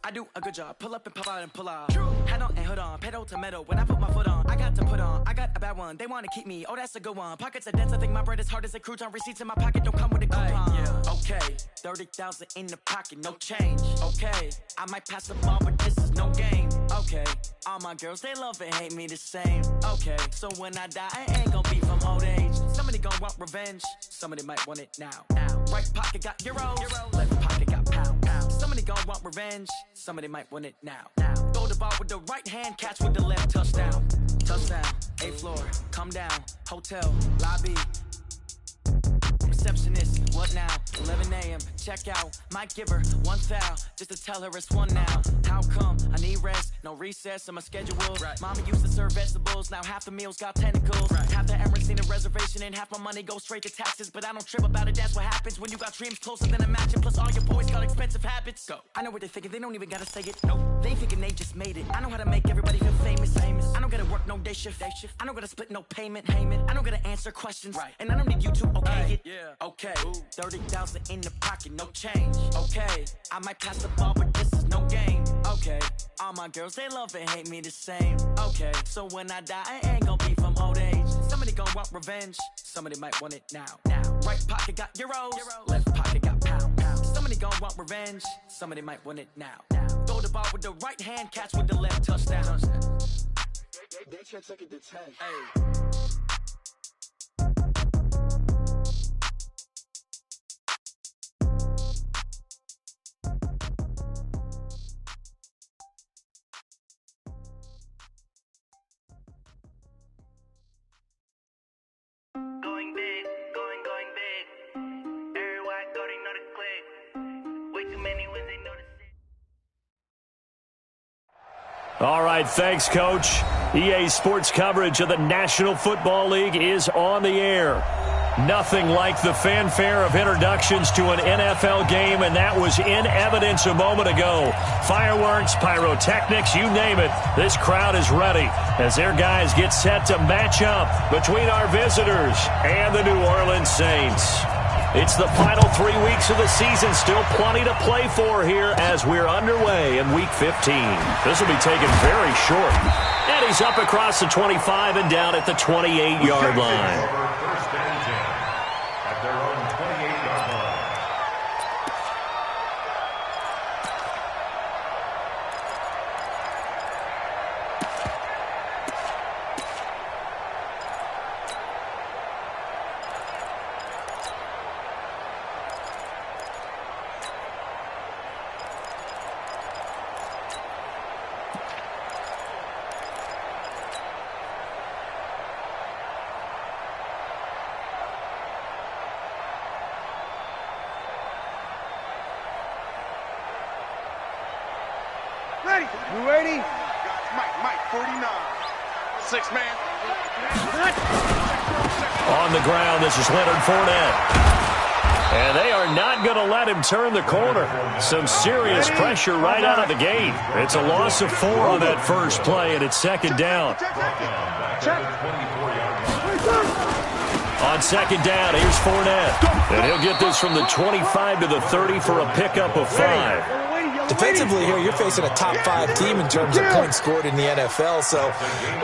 I do a good job. Pull up and pop out and pull out. Head on and hood on, pedal to metal. When I put my foot on, I got to put on. I got a bad one. They want to keep me. Oh, that's a good one. Pockets are dense. I think my bread is hard as a crouton. Receipts in my pocket don't come with a coupon. Yeah. Okay, 30,000 in the pocket, no change. Okay, I might pass the ball, but this is no game. Okay, all my girls they love and hate me the same. Okay, so when I die, I ain't gonna be from old age. Somebody gonna want revenge. Somebody might want it now. Right pocket got euros. Left pocket got pound. Somebody gonna want revenge. Somebody might want it now. Throw the ball with the right hand, catch with the left, touchdown. Touchdown, 8th floor, come down, hotel, lobby. Receptionist, what now? 11 a.m., check out. Might give her one foul, just to tell her it's one now. How come? I need rest, no recess on my schedule. Right. Mama used to serve vegetables, now half the meals got tentacles. Right. Half the errands need a reservation and half my money goes straight to taxes. But I don't trip about it, that's what happens when you got dreams closer than a match. And plus all your boys got expensive habits. Go. I know what they're thinking, they don't even gotta say it. Nope. They thinking they just made it. I know how to make everybody feel famous. I don't gotta work no day shift. I don't gotta split no payment. I don't gotta answer questions. Right. And I don't need you to okay it. Yeah. Okay, 30,000 in the pocket, no change. Okay, I might pass the ball, but this is no game. Okay, all my girls, they love and hate me the same. Okay, so when I die, I ain't gonna be from old age. Somebody gonna want revenge. Somebody might want it now. Right pocket got euros. Left pocket got pound. Somebody gonna want revenge. Somebody might want it now. Throw the ball with the right hand, catch with the left, touchdown. They can't take it to 10. Hey. All right, thanks, Coach. EA Sports coverage of the National Football League is on the air. Nothing like the fanfare of introductions to an NFL game, and that was in evidence a moment ago. Fireworks, pyrotechnics, you name it. This crowd is ready as their guys get set to match up between our visitors and the New Orleans Saints. It's the final 3 weeks of the season. Still plenty to play for here as we're underway in Week 15. This will be taken very short. And he's up across the 25 and down at the 28-yard line. First and 10 at their own 28-yard line. You ready? Mike, 49. 6 man. On the ground, this is Leonard Fournette. And they are not going to let him turn the corner. Some serious pressure right out of the gate. It's a loss of 4 on that first play, and it's second down. On second down, here's Fournette. And he'll get this from the 25 to the 30 for a pickup of 5. Defensively here, you're facing a top 5 team in terms of points scored in the NFL. So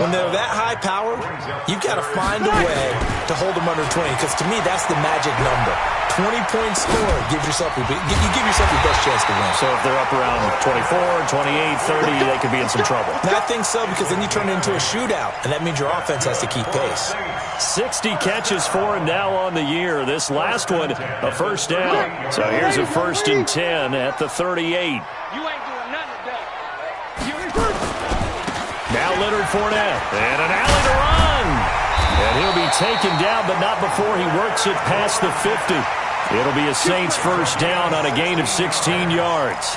when they're that high powered, you've got to find a way to hold them under 20. Because to me, that's the magic number. 20 points scored, you give yourself your best chance to win. So if they're up around 24, 28, 30, they could be in some trouble. And I think so, because then you turn it into a shootout, and that means your offense has to keep pace. 60 catches for him now on the year. This last one, a first down. So here's a 1st and 10 at the 38. You ain't doing nothing today. Now Leonard Fournette, and an alley to run. And he'll be taken down, but not before he works it past the 50. It'll be a Saints first down on a gain of 16 yards.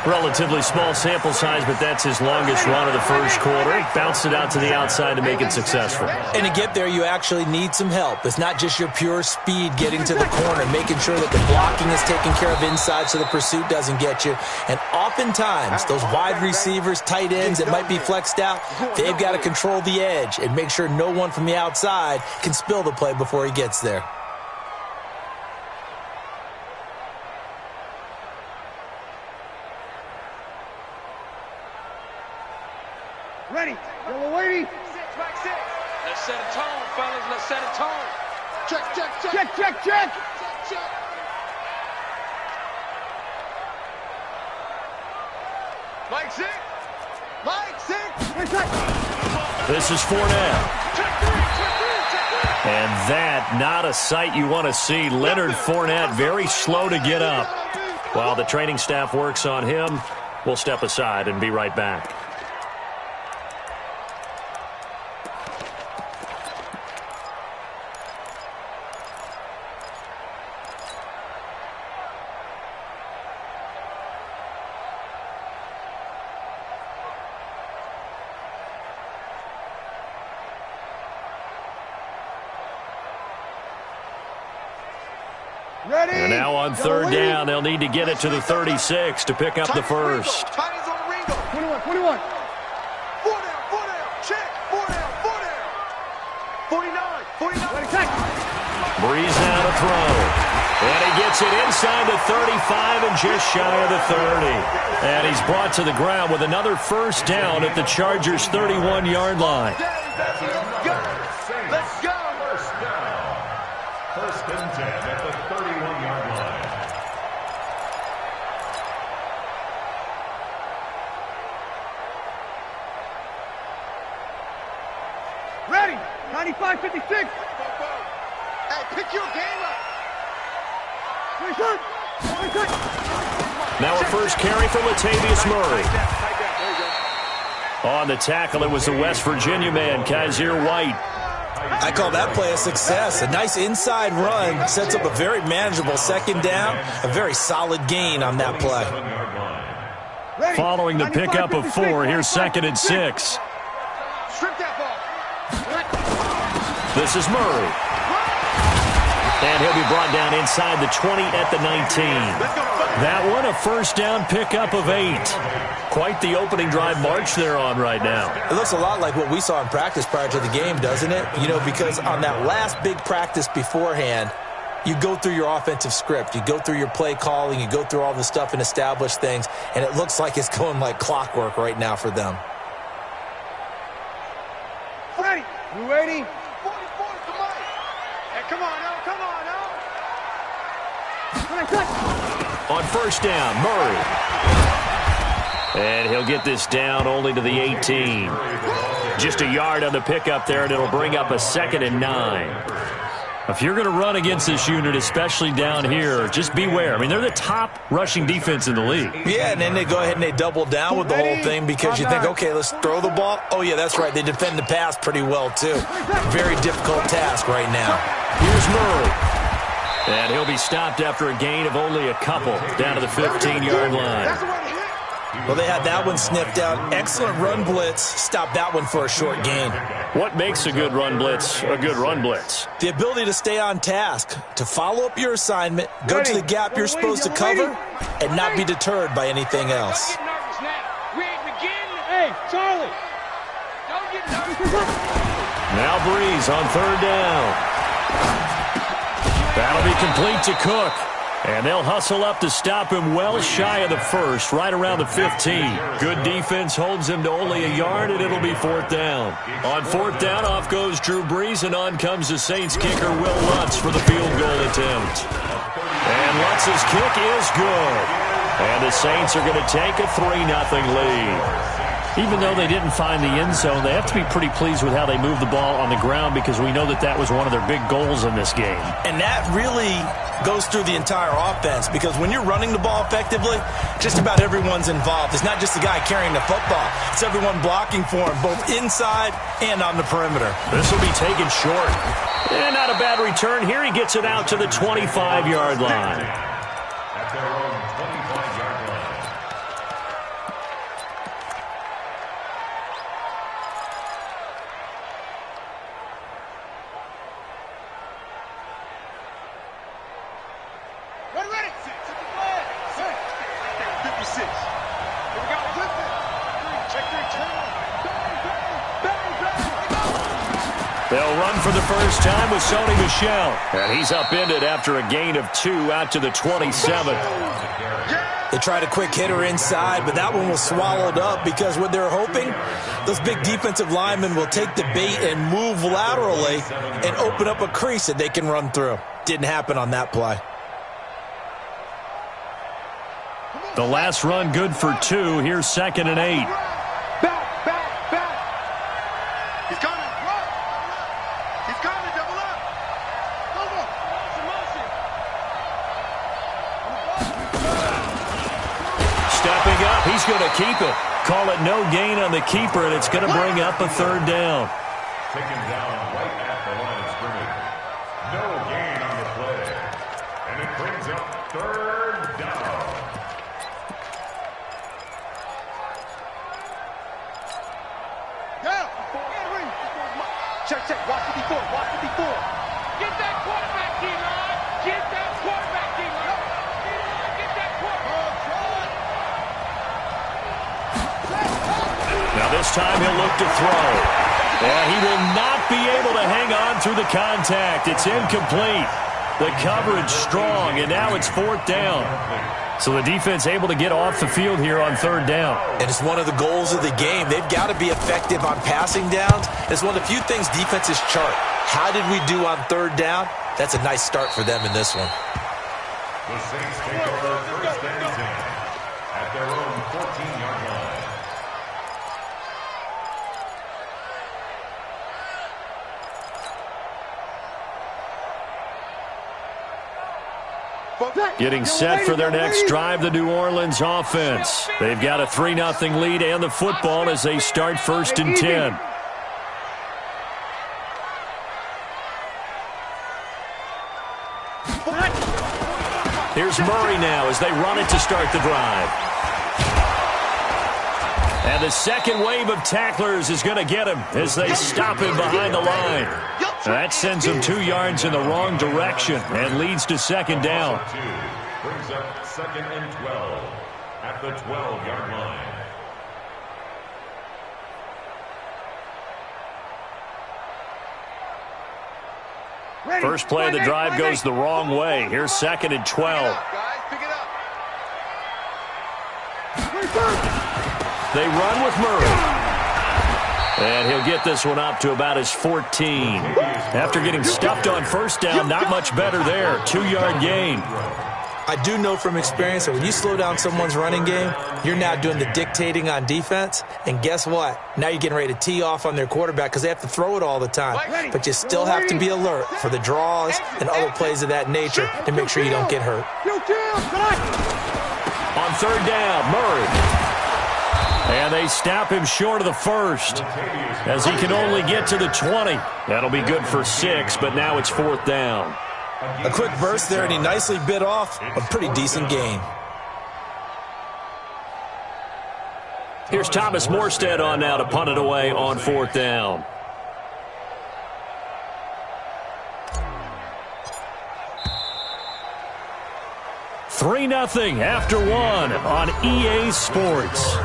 Relatively small sample size, but that's his longest run of the first quarter. Bounced it out to the outside to make it successful. And to get there, you actually need some help. It's not just your pure speed getting to the corner, making sure that the blocking is taken care of inside so the pursuit doesn't get you. And oftentimes, those wide receivers, tight ends that might be flexed out, they've got to control the edge and make sure no one from the outside can spill the play before he gets there. Ready. Yellow lady. Let's set a tone, fellas. Let's set a tone. Check, check, check. Check, check, check. Check, check. Mike 6. Mike 6. This is Fournette. And that, not a sight you want to see. Leonard Fournette very slow to get up. While the training staff works on him, we'll step aside and be right back. Ready. And now on third down, they'll need to get it to the 36 to pick up the first. 21, 21. 4 down, check. 4 down. 49. Breeze now to throw. And he gets it inside the 35 and just shy of the 30. And he's brought to the ground with another first down at the Chargers' 31-yard line. Let's go. First down. First and 10 at the 31-yard line. Ready. 95, 56. Hey, pick your game up. Now a first carry for Latavius Murray. On the tackle, it was the West Virginia man, Kaiser White. I call that play a success. A nice inside run sets up a very manageable second down, a very solid gain on that play. Following the pickup of 4, here's 2nd and 6. Strip that ball. This is Murray. And he'll be brought down inside the 20 at the 19. That one, a first down pickup of 8. Quite the opening drive march they're on right now. It looks a lot like what we saw in practice prior to the game, doesn't it? You know, because on that last big practice beforehand, you go through your offensive script, you go through your play calling, you go through all the stuff and establish things, and it looks like it's going like clockwork right now for them. Ready. You ready? 44, come on. Hey, come on, now. Come on, now. On first down, Murray. And he'll get this down only to the 18. Just a yard on the pickup there, and it'll bring up a 2nd and 9. If you're going to run against this unit, especially down here, just beware. I mean, they're the top rushing defense in the league. Yeah, and then they go ahead and they double down with the whole thing because you think, okay, let's throw the ball. Oh, yeah, that's right. They defend the pass pretty well, too. Very difficult task right now. Here's Murray. And he'll be stopped after a gain of only a couple down to the 15-yard line. Well, they had that one sniffed out. Excellent run blitz. Stop that one for a short gain. What makes a good run blitz a good run blitz? The ability to stay on task, to follow up your assignment, go to the gap you're supposed to cover, and not be deterred by anything else. Don't get nervous now. We ain't beginning. Hey, Charlie. Don't get nervous. Now Breeze on third down. That'll be complete to Cook. And they'll hustle up to stop him well shy of the first, right around the 15. Good defense holds him to only a yard, and it'll be 4th down. On 4th down, off goes Drew Brees, and on comes the Saints kicker, Will Lutz, for the field goal attempt. And Lutz's kick is good. And the Saints are going to take a 3-0 lead. Even though they didn't find the end zone, they have to be pretty pleased with how they moved the ball on the ground because we know that was one of their big goals in this game. And that really goes through the entire offense because when you're running the ball effectively, just about everyone's involved. It's not just the guy carrying the football. It's everyone blocking for him, both inside and on the perimeter. This will be taken short. And not a bad return. Here he gets it out to the 25-yard line. At their own 25-yard line. Ready. 56. Here we go. Check 3. They'll run for the first time with Sony Michel. And he's upended after a gain of 2 out to the 27. Yeah! They tried a quick hitter inside, but that one was swallowed up because what they're hoping, those big defensive linemen will take the bait and move laterally and open up a crease that they can run through. Didn't happen on that play. The last run good for 2. Here's 2nd and 8. Back. He's coming. He's coming. Double up. Stepping up, he's going to keep it. Call it no gain on the keeper, and it's going to bring up a 3rd down. Taken down right at the line of scrimmage. No gain on the play. And it brings up 3rd down. Check. Watch it before. Get that quarterback, D-line. Get that quarterback, D-line. Get that quarterback. Now this time he'll look to throw. And he will not be able to hang on through the contact. It's incomplete. The coverage strong, and now it's 4th down. So the defense able to get off the field here on 3rd down. And it's one of the goals of the game. They've got to be effective on passing downs. It's one of the few things defenses chart. How did we do on 3rd down? That's a nice start for them in this one. The Saints take over 1st and 10 at their own 14-yard line. Getting set for their next drive, the New Orleans offense. They've got a 3-0 lead and the football as they start 1st and 10. Here's Murray now as they run it to start the drive. And the second wave of tacklers is going to get him as they stop him behind the line. That sends him 2 yards in the wrong direction and leads to 2nd down. Brings up 2nd and 12 at the 12-yard line. First play of the drive goes the wrong way. Here's 2nd and 12. They run with Murray. And he'll get this one up to about his 14. After getting stuffed on 1st down, not much better there. 2-yard gain. I do know from experience that when you slow down someone's running game, you're now doing the dictating on defense. And guess what? Now you're getting ready to tee off on their quarterback because they have to throw it all the time. But you still have to be alert for the draws and other plays of that nature to make sure you don't get hurt. On 3rd down, Murray. And they stop him short of the 1st as he can only get to the 20. That'll be good for 6, but now it's 4th down. A quick burst there, and he nicely bit off a pretty decent gain. Here's Thomas Morstead on now to punt it away on 4th down. $3-0 after 1 on EA Sports.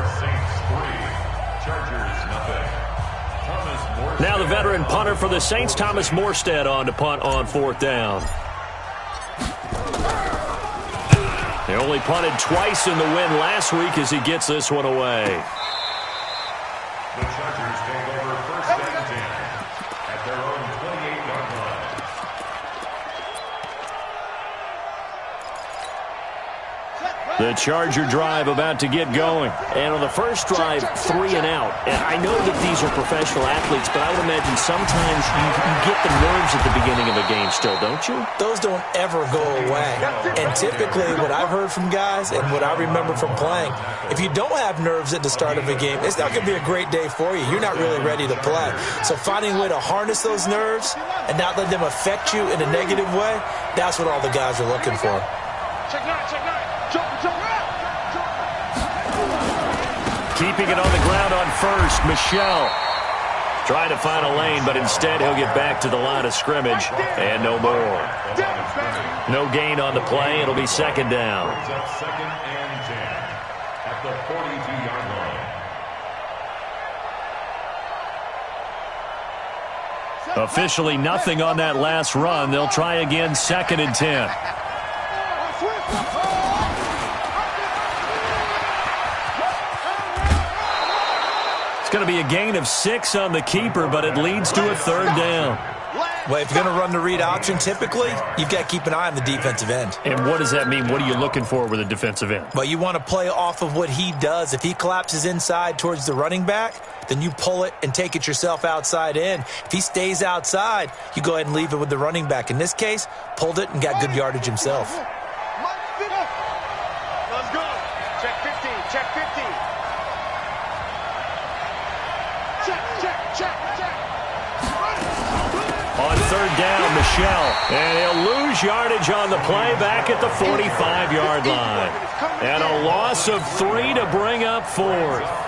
Now the veteran punter for the Saints, Thomas Morstead, on to punt on 4th down. They only punted twice in the win last week as he gets this one away. The Chargers take over 1st and 10 at their own 28-yard line. The Charger drive about to get going. And on the first drive, 3 and out. And I know that these are professional athletes, but I would imagine sometimes you get the nerves at the beginning of a game still, don't you? Those don't ever go away. And typically what I've heard from guys and what I remember from playing, if you don't have nerves at the start of a game, it's not going to be a great day for you. You're not really ready to play. So finding a way to harness those nerves and not let them affect you in a negative way, that's what all the guys are looking for. Check nine. Keeping it on the ground on 1st, Michelle. Trying to find a lane, but instead he'll get back to the line of scrimmage, and no more. No gain on the play. It'll be 2nd down. 2nd and 10 at the 42-yard line. Officially nothing on that last run. They'll try again 2nd and 10. going to be a gain of 6 on the keeper, but it leads to a 3rd down. Well, if you're going to run the read option, typically, you've got to keep an eye on the defensive end. And what does that mean? What are you looking for with a defensive end? Well, you want to play off of what he does. If he collapses inside towards the running back, then you pull it and take it yourself outside in. If he stays outside, you go ahead and leave it with the running back. In this case, pulled it and got good yardage himself. Let's go. Check 15. Check 15. Check. On 3rd down, Michelle. And he'll lose yardage on the play back at the 45-yard line. And a loss of 3 to bring up 4th.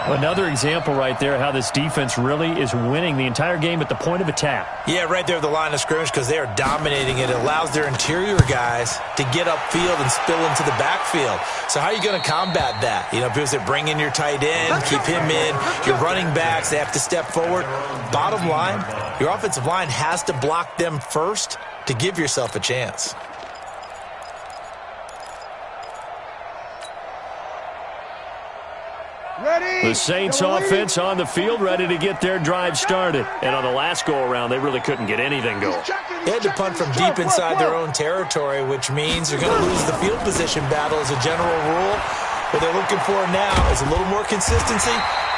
Another example right there how this defense really is winning the entire game at the point of attack. Yeah, right there at the line of scrimmage because they are dominating it. It allows their interior guys to get upfield and spill into the backfield. So how are you going to combat that? You know, because they bring in your tight end, keep him in. Your running backs, they have to step forward. Bottom line, your offensive line has to block them first to give yourself a chance. The Saints offense on the field, ready to get their drive started. And on the last go-around, they really couldn't get anything going. They had to punt from deep inside their own territory, which means you're going to lose the field position battle as a general rule. What they're looking for now is a little more consistency,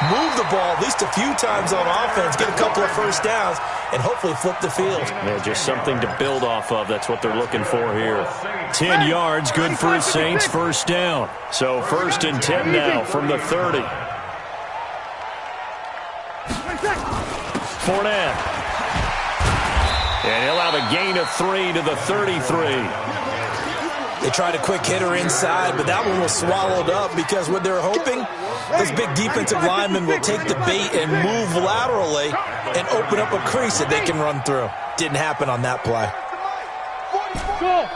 move the ball at least a few times on offense, get a couple of first downs, and hopefully flip the field. Yeah, just something to build off of. That's what they're looking for here. 10 yards, good for the Saints, 1st down. So 1st and 10 now from the 30. Fournette. And he'll have a gain of 3 to the 33. They tried a quick hitter inside, but that one was swallowed up because what they're hoping, those big defensive linemen will take the bait and move laterally and open up a crease that they can run through. Didn't happen on that play. Go.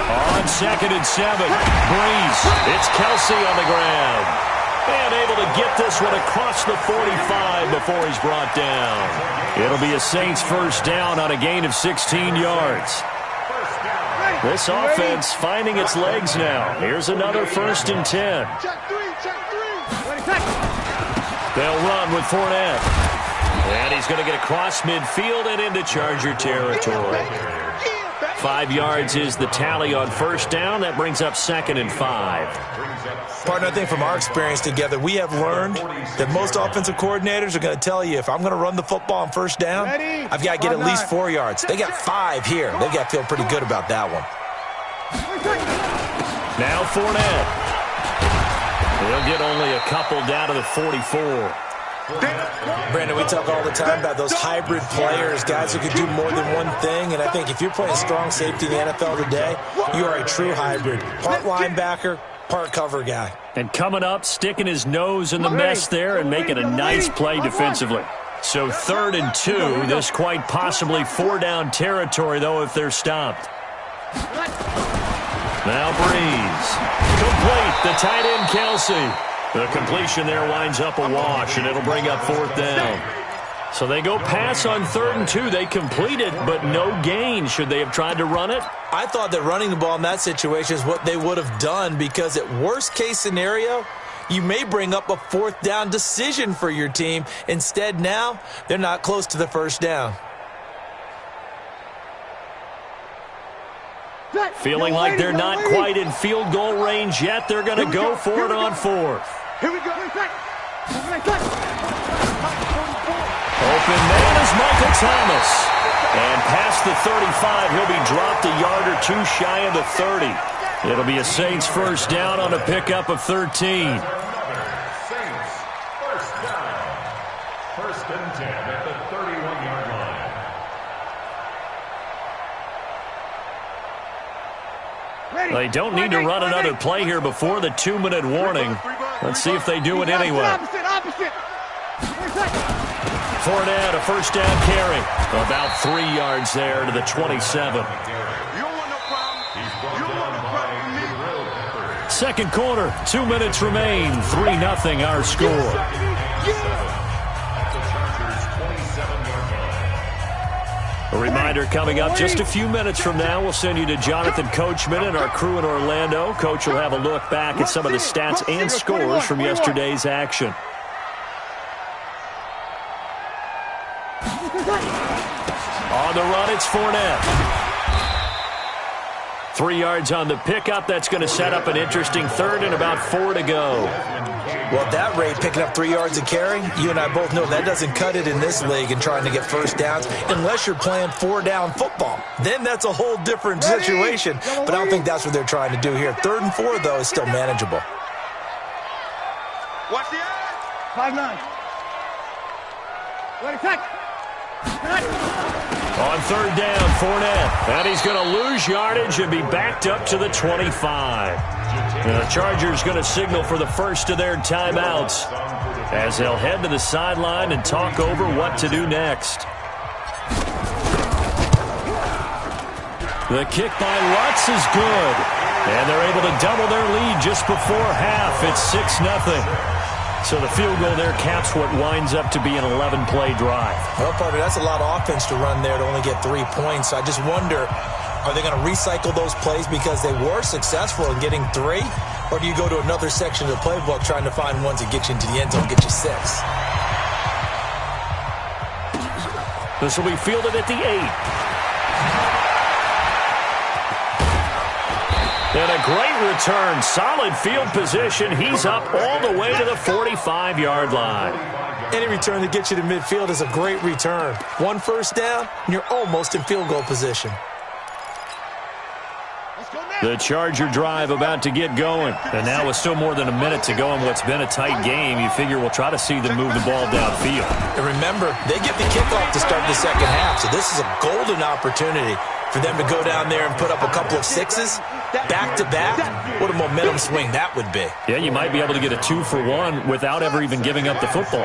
On 2nd and 7, Bryce. It's Kelsey on the ground. And able to get this one across the 45 before he's brought down. It'll be a Saints 1st down on a gain of 16 yards. This offense finding its legs now. Here's another 1st and 10. They'll run with Fournette. And he's going to get across midfield and into Charger territory. 5 yards is the tally on 1st down. That brings up 2nd and 5. Partner, I think from our experience together, we have learned that most offensive coordinators are going to tell you if I'm going to run the football on 1st down, I've got to get at least 4 yards. They got 5 here. They've got to feel pretty good about that one. Now Fournette. He'll get only a couple down to the 44. Brandon, we talk all the time about those hybrid players, guys who can do more than one thing, and I think if you're playing strong safety in the NFL today, you are a true hybrid. Part linebacker, part cover guy. And coming up, sticking his nose in the mess there and making a nice play defensively. So 3rd and 2, this quite possibly 4-down territory, though, if they're stopped. Now Breeze. Complete, the tight end Kelsey. The completion there winds up a wash, and it'll bring up 4th down. So they go pass on 3rd and 2. They complete it, but no gain. Should they have tried to run it? I thought that running the ball in that situation is what they would have done because at worst case scenario, you may bring up a 4th down decision for your team. Instead now, they're not close to the 1st down. Feeling like they're not quite in field goal range yet. They're going to go for it on 4th. Here we go. Open man is Michael Thomas. And past the 35, he'll be dropped a yard or 2 shy of the 30. It'll be a Saints 1st down on a pickup of 13. Saints 1st down. 1st and 10 at the 31-yard line. They don't need to run another play here before the 2-minute warning. Let's see if they do it anyway. Opposite. Fournette, a 1st down carry. About 3 yards there to the 27. You don't want no problem. You don't want no problem with me. Second quarter, 2 minutes remain. 3-0 our score. A reminder coming up just a few minutes from now, we'll send you to Jonathan Coachman and our crew in Orlando. Coach will have a look back at some of the stats and scores from yesterday's action. On the run, it's Fournette. 3 yards on the pickup. That's going to set up an interesting third and about 4 to go. Well, at that rate, picking up 3 yards a carry, you and I both know that doesn't cut it in this league and trying to get first downs unless you're playing 4-down football. Then that's a whole different situation. But I don't think that's what they're trying to do here. 3rd and 4, though, is still manageable. Watch the eye. 5-9. Ready, set. On 3rd down, Fournette. And he's going to lose yardage and be backed up to the 25. And the Chargers going to signal for the first of their timeouts as they'll head to the sideline and talk over what to do next. The kick by Lutz is good. And they're able to double their lead just before half. It's 6-0. So the field goal there caps what winds up to be an 11-play drive. Well, partner, that's a lot of offense to run there to only get 3 points. I just wonder, are they going to recycle those plays because they were successful in getting 3? Or do you go to another section of the playbook trying to find ones that get you into the end zone and get you 6? This will be fielded at the 8. And a great return. Solid field position. He's up all the way to the 45-yard line. Any return that gets you to midfield is a great return. 1 first down, and you're almost in field goal position. The Charger drive about to get going. And now with still more than a minute to go in what's been a tight game, you figure we'll try to see them move the ball downfield. And remember, they get the kickoff to start the second half, so this is a golden opportunity for them to go down there and put up a couple of 6s back-to-back. What a momentum swing that would be. Yeah, you might be able to get a 2-for-1 without ever even giving up the football.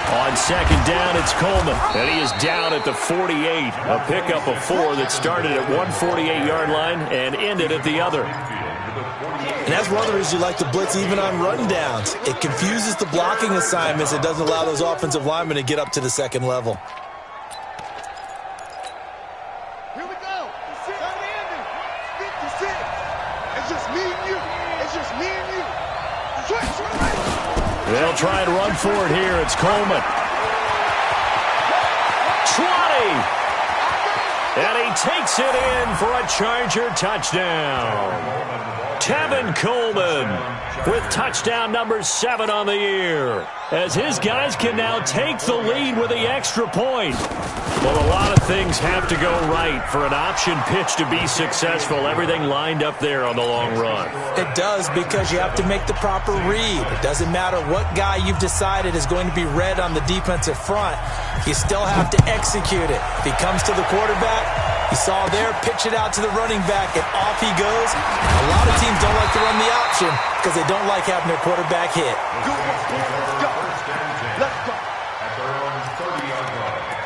On 2nd down, it's Coleman, and he is down at the 48. A pickup of 4 that started at one 48-yard line and ended at the other. And that's one of the reasons you like to blitz even on rundowns. It confuses the blocking assignments. It doesn't allow those offensive linemen to get up to the second level. Here we go. It's just me and you. It's just me and you. They'll try and run for it here. It's Coleman. 20. And he takes it in for a Charger touchdown. Tevin Coleman with touchdown number 7 on the year, as his guys can now take the lead with the extra point. Well, a lot of things have to go right for an option pitch to be successful. Everything lined up there on the long run. It does, because you have to make the proper read. It doesn't matter what guy you've decided is going to be read on the defensive front. You still have to execute it. If he comes to the quarterback, you saw there, pitch it out to the running back, and off he goes. A lot of teams don't like to run the option because they don't like having their quarterback hit. Let's go. Let's go. At their own 30-yard line.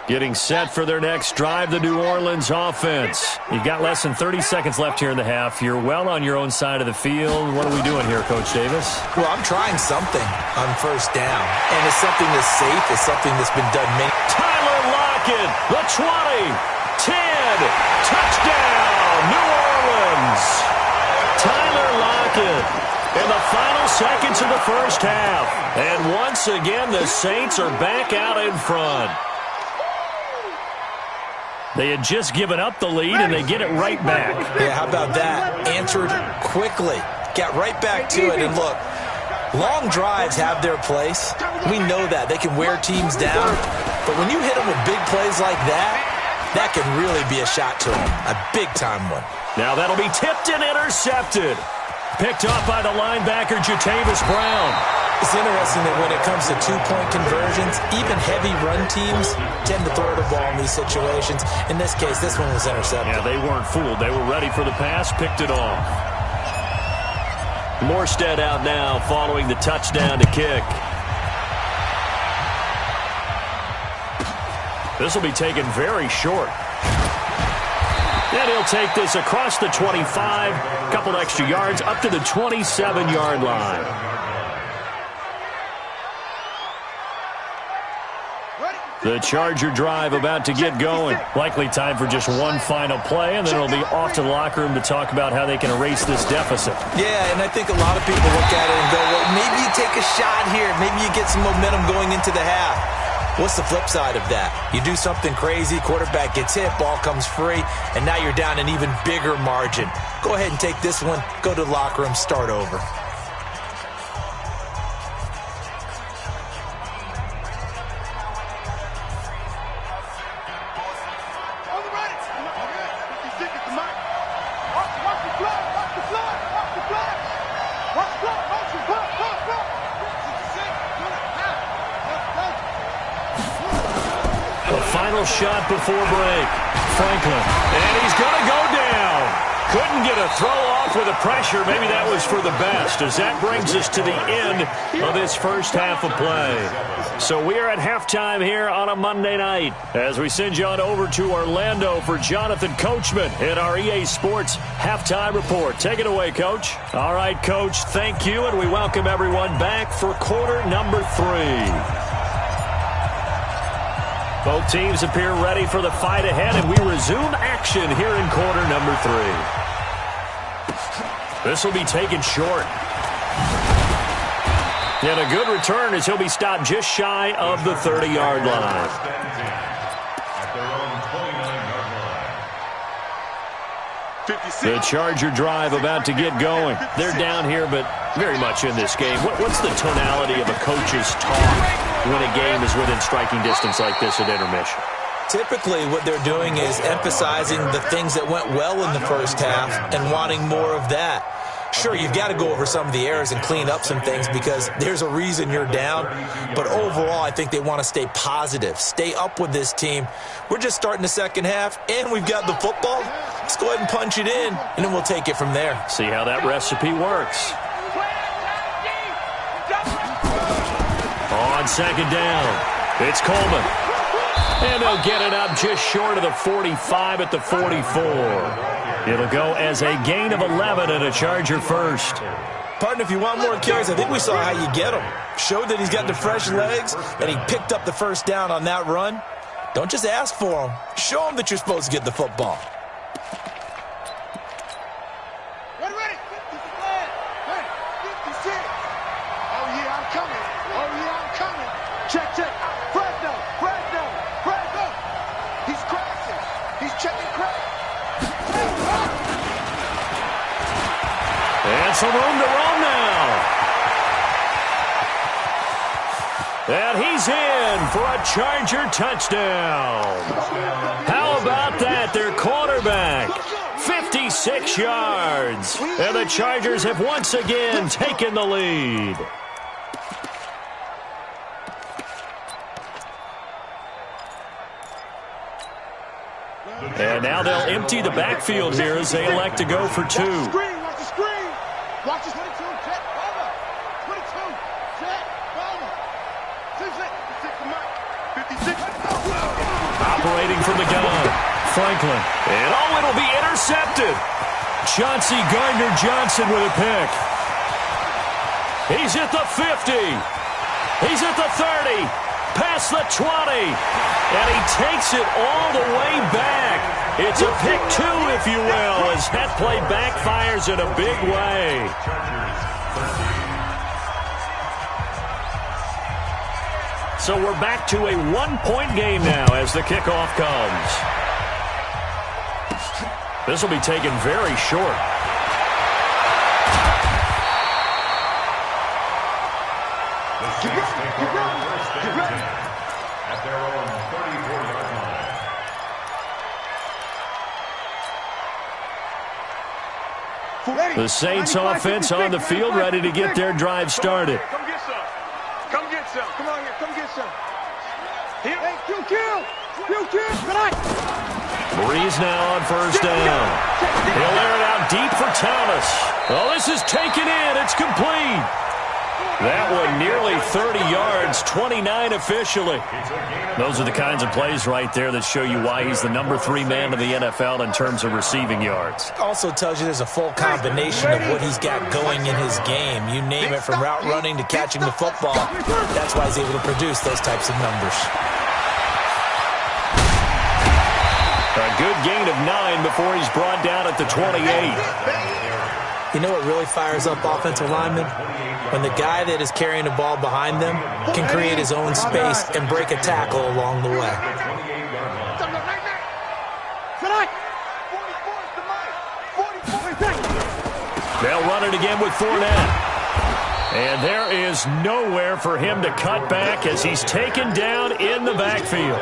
Getting set for their next drive, the New Orleans offense. You've got less than 30 seconds left here in the half. You're well on your own side of the field. What are we doing here, Coach Davis? Well, I'm trying something on first down, and it's something that's safe. It's something that's been done many. Tyler Lockett, the 20, 10, touchdown, New Orleans. Tyler Lockett in the final seconds of the first half. And once again, the Saints are back out in front. They had just given up the lead, and they get it right back. Yeah, how about that? Answered quickly. Got right back to it. And look, long drives have their place. We know that. They can wear teams down. But when you hit them with big plays like that, that can really be a shot to them. A big-time one. Now that'll be tipped and intercepted. Picked off by the linebacker, Jatavis Brown. It's interesting that when it comes to two-point conversions, even heavy run teams tend to throw the ball in these situations. In this case, this one was intercepted. Yeah, they weren't fooled. They were ready for the pass, picked it off. Morstead out now following the touchdown to kick. This will be taken very short. And he'll take this across the 25, a couple extra yards, up to the 27-yard line. The Charger drive about to get going. Likely time for just one final play, and then it'll be off to the locker room to talk about how they can erase this deficit. Yeah, and I think a lot of people look at it and go, well, maybe you take a shot here. Maybe you get some momentum going into the half. What's the flip side of that? You do something crazy, quarterback gets hit, ball comes free, and now you're down an even bigger margin. Go ahead and take this one, go to the locker room, start over. Final shot before break. Franklin. And he's going to go down. Couldn't get a throw off with the pressure. Maybe that was for the best, as that brings us to the end of this first half of play. So we are at halftime here on a Monday night as we send you on over to Orlando for Jonathan Coachman in our EA Sports halftime report. Take it away, Coach. All right, Coach, thank you, and we welcome everyone back for quarter number 3. Both teams appear ready for the fight ahead, and we resume action here in quarter number 3. This will be taken short. And a good return as he'll be stopped just shy of the 30-yard line. The Charger drive about to get going. They're down here, but very much in this game. What's the tonality of a coach's talk when a game is within striking distance like this at intermission? Typically, what they're doing is emphasizing the things that went well in the first half and wanting more of that. Sure, you've got to go over some of the errors and clean up some things because there's a reason you're down. But overall, I think they want to stay positive, stay up with this team. We're just starting the second half, and we've got the football. Let's go ahead and punch it in, and then we'll take it from there. See how that recipe works. On second down, it's Coleman. And they'll get it up just short of the 45 at the 44. It'll go as a gain of 11 and a Charger first. Partner, if you want more carries, I think we saw how you get him. Showed that he's got the fresh legs, and he picked up the first down on that run. Don't just ask for him. Show him that you're supposed to get the football. Ready. 56. Oh, yeah, I'm coming. Check. Fresno. He's crashing. He's checking crack. And some room to roam now. And he's in for a Charger touchdown. How about that? Their quarterback, 56 yards. And the Chargers have once again taken the lead. And now they'll empty the backfield here as they elect to go for 2. Watch the screen. Watch the 22. Jet, over. 22. Jet, over. 56. Operating from the gun. Franklin. And it'll be intercepted. Chauncey Gardner-Johnson with a pick. He's at the 50. He's at the 30. Past the 20. And he takes it all the way back. It's a pick 2, if you will, as that play backfires in a big way. So we're back to a 1-point game now as the kickoff comes. This will be taken very short. At their own 34-yard line. The Saints offense on the field, ready to get their drive started. Come get some. Come on here. Come get some. Here. Hey, kill. Breeze now on first down. He'll air it out deep for Thomas. Oh, this is taken in. It's complete. That one nearly 30 yards, 29 officially. Those are the kinds of plays right there that show you why he's the number 3 man in the NFL in terms of receiving yards. Also tells you there's a full combination of what he's got going in his game. You name it, from route running to catching the football. That's why he's able to produce those types of numbers. A good gain of 9 before he's brought down at the 28. You know what really fires up offensive linemen? When the guy that is carrying the ball behind them can create his own space and break a tackle along the way. They'll run it again with Fournette. And there is nowhere for him to cut back as he's taken down in the backfield.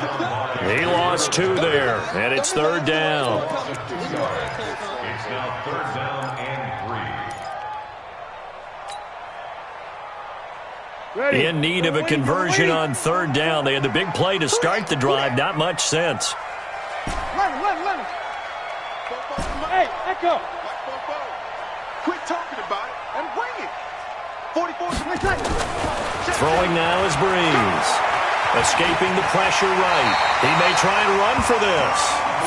He lost 2 there, and it's 3rd down. It's now 3rd down and 3. In need of a conversion on 3rd down. They had the big play to start the drive. Not much sense. Hey, echo. Quit talking about it and bring it. 44. Throwing now is Bryce. Escaping the pressure right. He may try and run for this.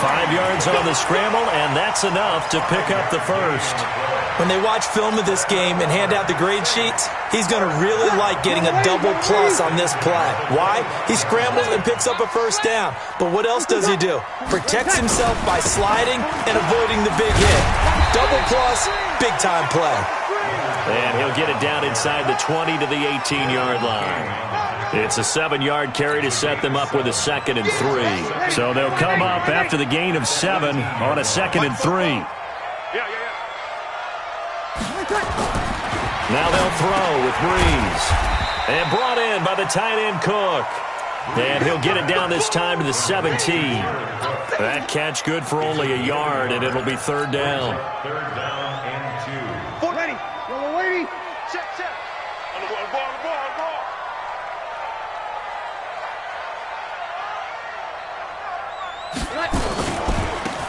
5 yards on the scramble, and that's enough to pick up the first. When they watch film of this game and hand out the grade sheets, he's going to really like getting a double plus on this play. Why? He scrambles and picks up a first down. But what else does he do? Protects himself by sliding and avoiding the big hit. Double plus, big-time play. And he'll get it down inside the 20 to the 18-yard line. It's a 7-yard carry to set them up with a 2nd and 3. So they'll come up after the gain of 7 on a 2nd and 3. Now they'll throw with Bryce. And brought in by the tight end Cook. And he'll get it down this time to the 17. That catch good for only a yard, and it'll be 3rd down. 3rd down and 2. Ready. Yellow lady. Check. On the ball.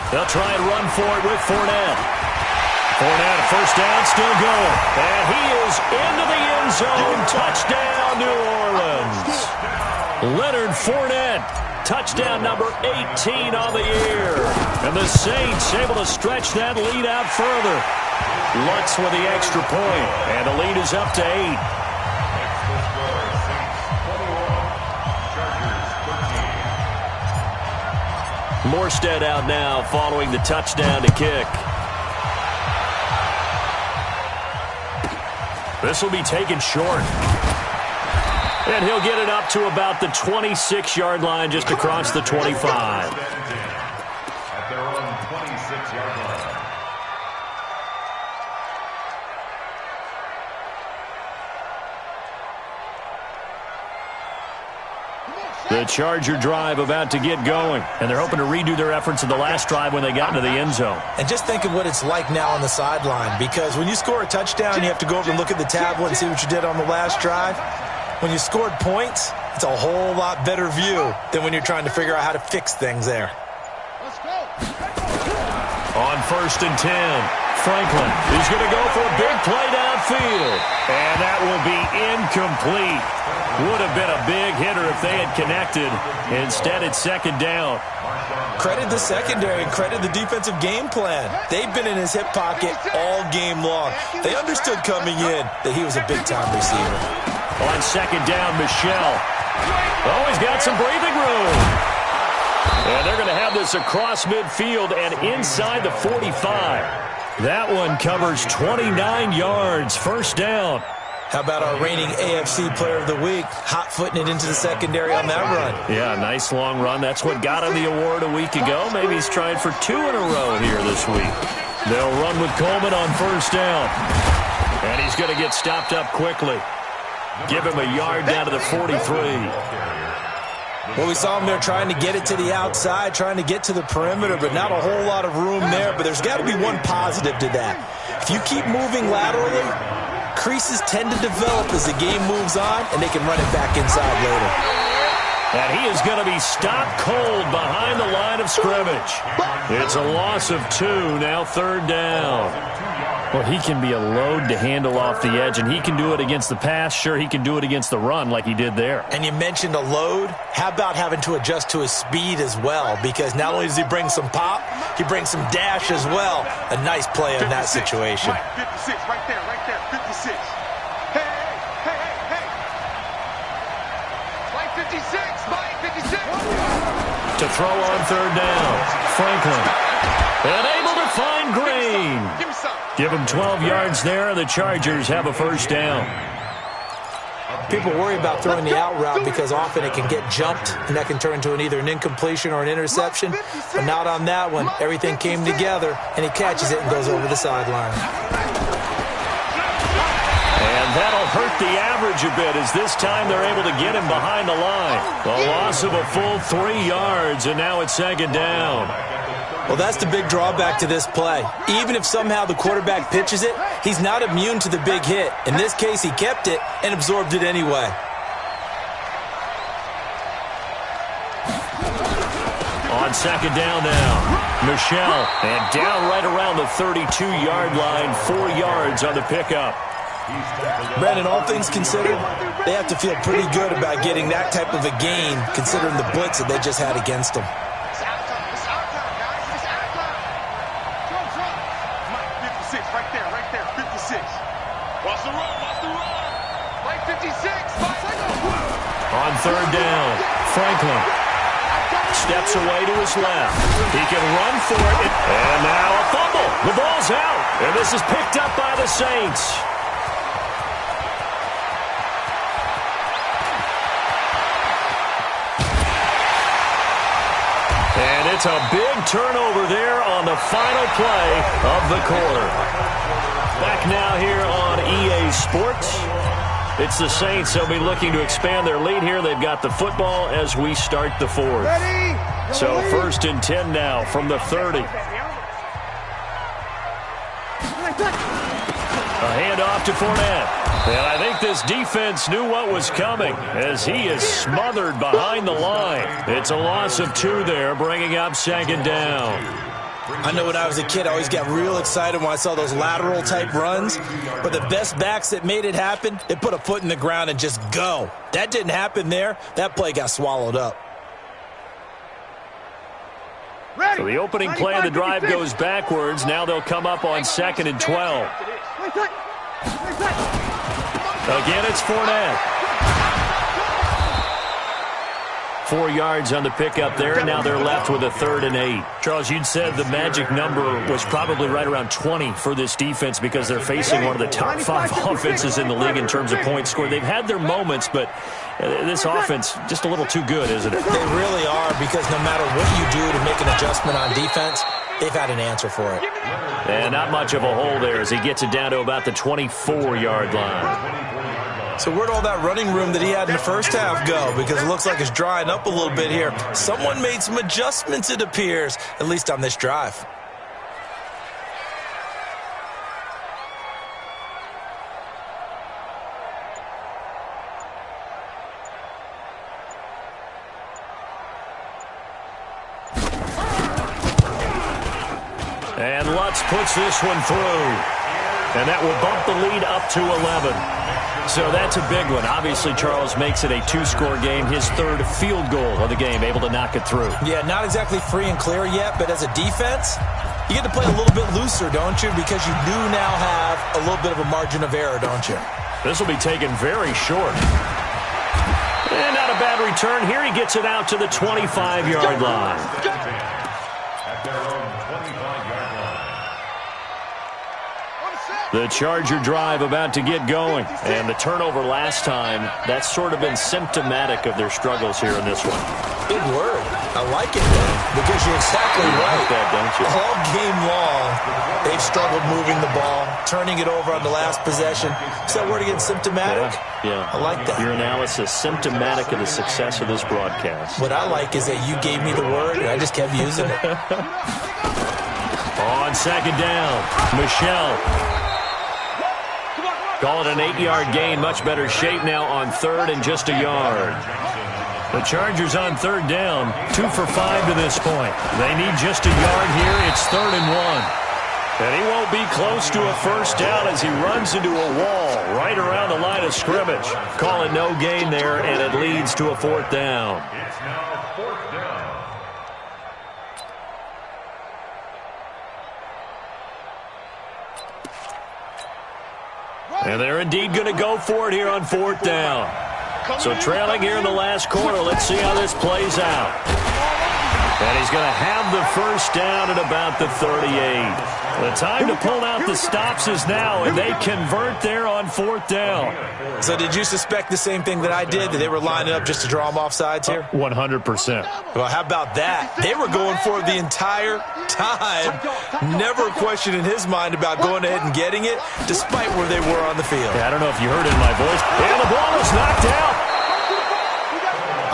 They'll try and run for it with Fournette. Fournette, a first down, still going. And he is into the end zone. Touchdown, New Orleans. Leonard Fournette, touchdown number 18 on the year. And the Saints able to stretch that lead out further. Lutz with the extra point, and the lead is up to 8. Morstead out now following the touchdown to kick. This will be taken short. And he'll get it up to about the 26-yard line, just across the 25. At their own 26-yard line. The Charger drive about to get going, and they're hoping to redo their efforts in the last drive when they got into the end zone. And just think of what it's like now on the sideline, because when you score a touchdown, you have to go over and look at the tablet and see what you did on the last drive. When you scored points, it's a whole lot better view than when you're trying to figure out how to fix things there. On 1st and 10, Franklin is going to go for a big play downfield. And that will be incomplete. Would have been a big hitter if they had connected. Instead, it's 2nd down. Credit the secondary and credit the defensive game plan. They've been in his hip pocket all game long. They understood coming in that he was a big-time receiver. On 2nd down, Michel. Oh, he's got some breathing room. And they're going to have this across midfield and inside the 45. That one covers 29 yards. 1st down. How about our reigning AFC Player of the Week, hot-footing it into the secondary on that run? Yeah, nice long run. That's what got him the award a week ago. Maybe he's trying for 2 in a row here this week. They'll run with Coleman on 1st down. And he's going to get stopped up quickly. Give him a yard down to the 43. Well, we saw him there trying to get it to the outside, trying to get to the perimeter, but not a whole lot of room there. But there's got to be one positive to that. If you keep moving laterally, creases tend to develop as the game moves on, and they can run it back inside later. And he is going to be stopped cold behind the line of scrimmage. It's a loss of 2, now 3rd down. Well, he can be a load to handle off the edge, and he can do it against the pass. Sure, he can do it against the run like he did there. And you mentioned a load. How about having to adjust to his speed as well? Because not only does he bring some pop, he brings some dash as well. A nice play in that situation. Right, 56, right there, 56. Hey, hey, hey, hey. Mike 56, Mike 56. To throw on third down, Franklin. And able to find Green. Give me some. Give him 12 yards there, and the Chargers have a first down. People worry about throwing the out route because often it can get jumped, and that can turn into either an incompletion or an interception. But not on that one. Everything came together, and he catches it and goes over the sideline. And that'll hurt the average a bit, as this time they're able to get him behind the line. A loss of a full 3 yards, and now it's second down. Well, that's the big drawback to this play. Even if somehow the quarterback pitches it, he's not immune to the big hit. In this case, he kept it and absorbed it anyway. On second down now, Michelle, and down right around the 32-yard line, 4 yards on the pickup. Brandon, all things considered, they have to feel pretty good about getting that type of a gain, considering the blitz that they just had against them. On third down, Franklin steps away to his left. He can run for it, and now a fumble. The ball's out, and this is picked up by the Saints. And it's a big turnover there on the final play of the quarter. Back now here on EA Sports. It's the Saints. They'll be looking to expand their lead here. They've got the football as we start the fourth. So first and 10 now from the 30. A handoff to Fournette. And I think this defense knew what was coming as he is smothered behind the line. It's a loss of 2 there, bringing up second down. I know when I was a kid, I always got real excited when I saw those lateral-type runs. But the best backs that made it happen, they put a foot in the ground and just go. That didn't happen there. That play got swallowed up. So the opening play of the drive goes backwards. Now they'll come up on second and 12. Again, it's Fournette. 4 yards on the pickup there, and now they're left with a 3rd and 8. Charles, you'd said the magic number was probably right around 20 for this defense because they're facing one of the top 5 offenses in the league in terms of points scored. They've had their moments, but this offense just a little too good, isn't it? They really are, because no matter what you do to make an adjustment on defense, they've had an answer for it. And not much of a hole there as he gets it down to about the 24-yard line. So where'd all that running room that he had in the first half go? Because it looks like it's drying up a little bit here. Someone made some adjustments, it appears, at least on this drive. And Lutz puts this one through. And that will bump the lead up to 11. So that's a big one. Obviously, Charles makes it a 2-score game. His 3rd field goal of the game, able to knock it through. Yeah, not exactly free and clear yet, but as a defense, you get to play a little bit looser, don't you? Because you do now have a little bit of a margin of error, don't you? This will be taken very short. And not a bad return. Here he gets it out to the 25-yard line. At their own 25-yard line. The Charger drive about to get going. And the turnover last time, that's sort of been symptomatic of their struggles here in this one. Big word. I like it, man, because you're exactly right. Like that, don't you? All game long, they've struggled moving the ball, turning it over on the last possession. Is that word again, symptomatic? Yeah. I like that. Your analysis, symptomatic of the success of this broadcast. What I like is that you gave me the word, and I just kept using it. On second down, Michelle. Call it an 8-yard gain. Much better shape now on 3rd and just a yard. The Chargers on 3rd down. 2 for 5 to this point. They need just a yard here. It's 3rd and 1. And he won't be close to a first down as he runs into a wall right around the line of scrimmage. Calling no gain there, and it leads to a fourth down. It's now fourth down. And they're indeed going to go for it here on fourth down. So trailing here in the last quarter, let's see how this plays out. And he's going to have the first down at about the 38. The time to pull out the stops is now, and they convert there on fourth down. So did you suspect the same thing that I did, that they were lining up just to draw them off sides here? 100%. Well, how about that? They were going for it the entire time. Never a question in his mind about going ahead and getting it, despite where they were on the field. Yeah, I don't know if you heard it in my voice. And the ball is knocked out.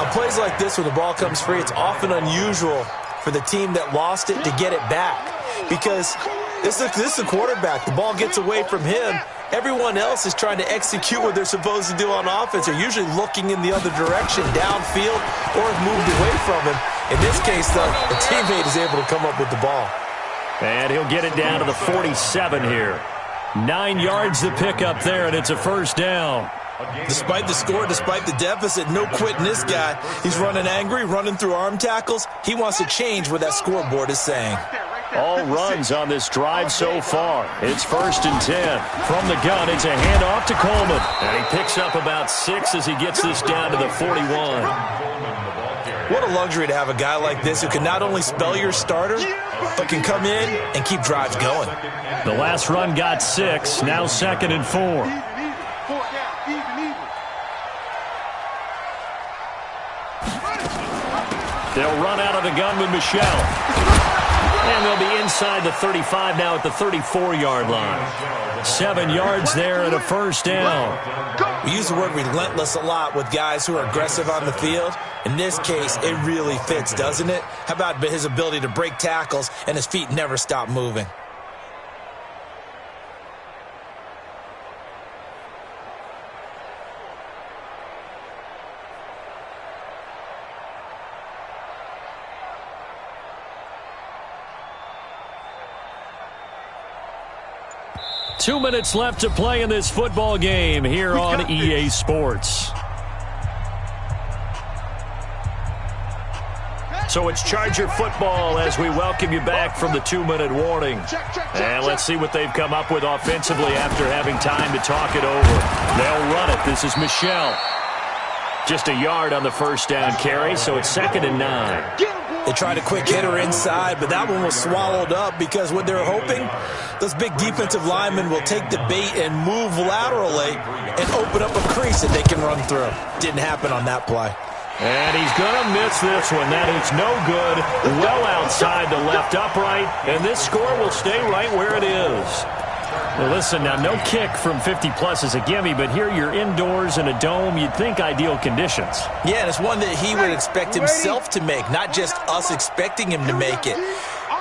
On plays like this, when the ball comes free, it's often unusual for the team that lost it to get it back. Because this is the quarterback. The ball gets away from him. Everyone else is trying to execute what they're supposed to do on offense. They're usually looking in the other direction, downfield, or have moved away from him. In this case, though, the teammate is able to come up with the ball. And he'll get it down to the 47 here. 9 yards to pick up there, and it's a first down. Despite the score, despite the deficit, no quitting this guy. He's running angry, running through arm tackles. He wants to change what that scoreboard is saying. All runs on this drive so far. It's 1st and 10. From the gun, it's a handoff to Coleman. And he picks up about 6 as he gets this down to the 41. What a luxury to have a guy like this who can not only spell your starter, but can come in and keep drives going. The last run got 6. Now 2nd and 4. They'll run out of the gun with Michelle. And they'll be inside the 35 now at the 34-yard line. 7 yards there and a first down. We use the word relentless a lot with guys who are aggressive on the field. In this case, it really fits, doesn't it? How about his ability to break tackles and his feet never stop moving? Two minutes left to play in this football game here on EA Sports. So it's Charger football as we welcome you back from the 2-minute warning. And let's see what they've come up with offensively after having time to talk it over. They'll run it. This is Michelle. Just a yard on the first down carry, so it's 2nd and 9. They tried a quick hitter inside, but that one was swallowed up because what they're hoping, those big defensive linemen will take the bait and move laterally and open up a crease that they can run through. Didn't happen on that play. And he's going to miss this one. That is no good. Well outside the left upright, and this score will stay right where it is. Well, listen, now no kick from 50-plus is a gimme, but here you're indoors in a dome. You'd think ideal conditions. Yeah, and it's one that he would expect himself to make, not just us expecting him to make it.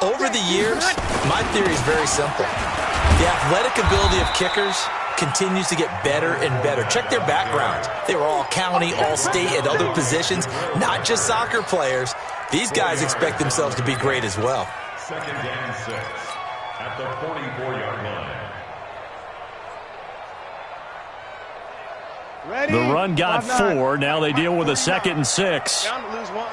Over the years, my theory is very simple. The athletic ability of kickers continues to get better and better. Check their backgrounds. They were all county, all state, at other positions, not just soccer players. These guys expect themselves to be great as well. 2nd and 6 at the 44-yard line. The run got 4. Now they deal with a 2nd and 6. Down to lose 1.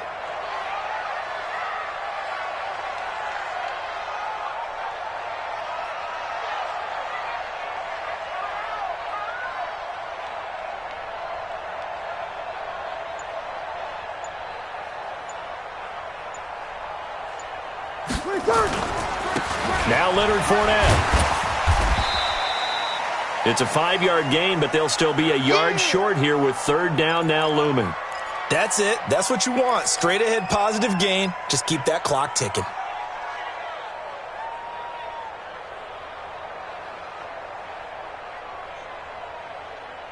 Now Leonard Fournette. It's a 5-yard gain, but they'll still be a yard short here with 3rd down now looming. That's it. That's what you want. Straight ahead positive gain. Just keep that clock ticking.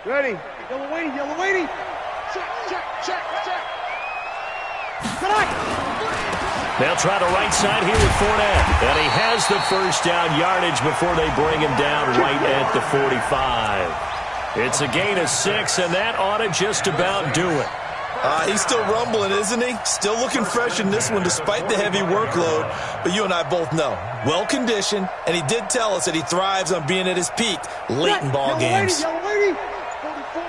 Ready. Yellow waiting, yellow waiting. Check, check, check, check. They'll try the right side here with Fournette. And he has the first down yardage before they bring him down right at the 45. It's a gain of 6, and that ought to just about do it. He's still rumbling, isn't he? Still looking fresh in this one despite the heavy workload. But you and I both know, well-conditioned, and he did tell us that he thrives on being at his peak late in ball games. Yellow lady. 44.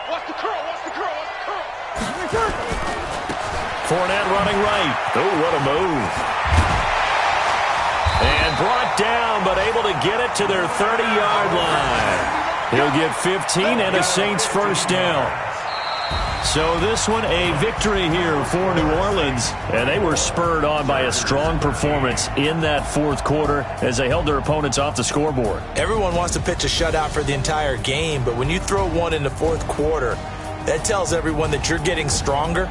Watch the curl, watch the curl, watch the curl. Fournette running right. Oh, what a move. And brought down, but able to get it to their 30-yard line. He'll get 15 and a Saints first down. So this one a victory here for New Orleans. And they were spurred on by a strong performance in that fourth quarter as they held their opponents off the scoreboard. Everyone wants to pitch a shutout for the entire game, but when you throw one in the fourth quarter, that tells everyone that you're getting stronger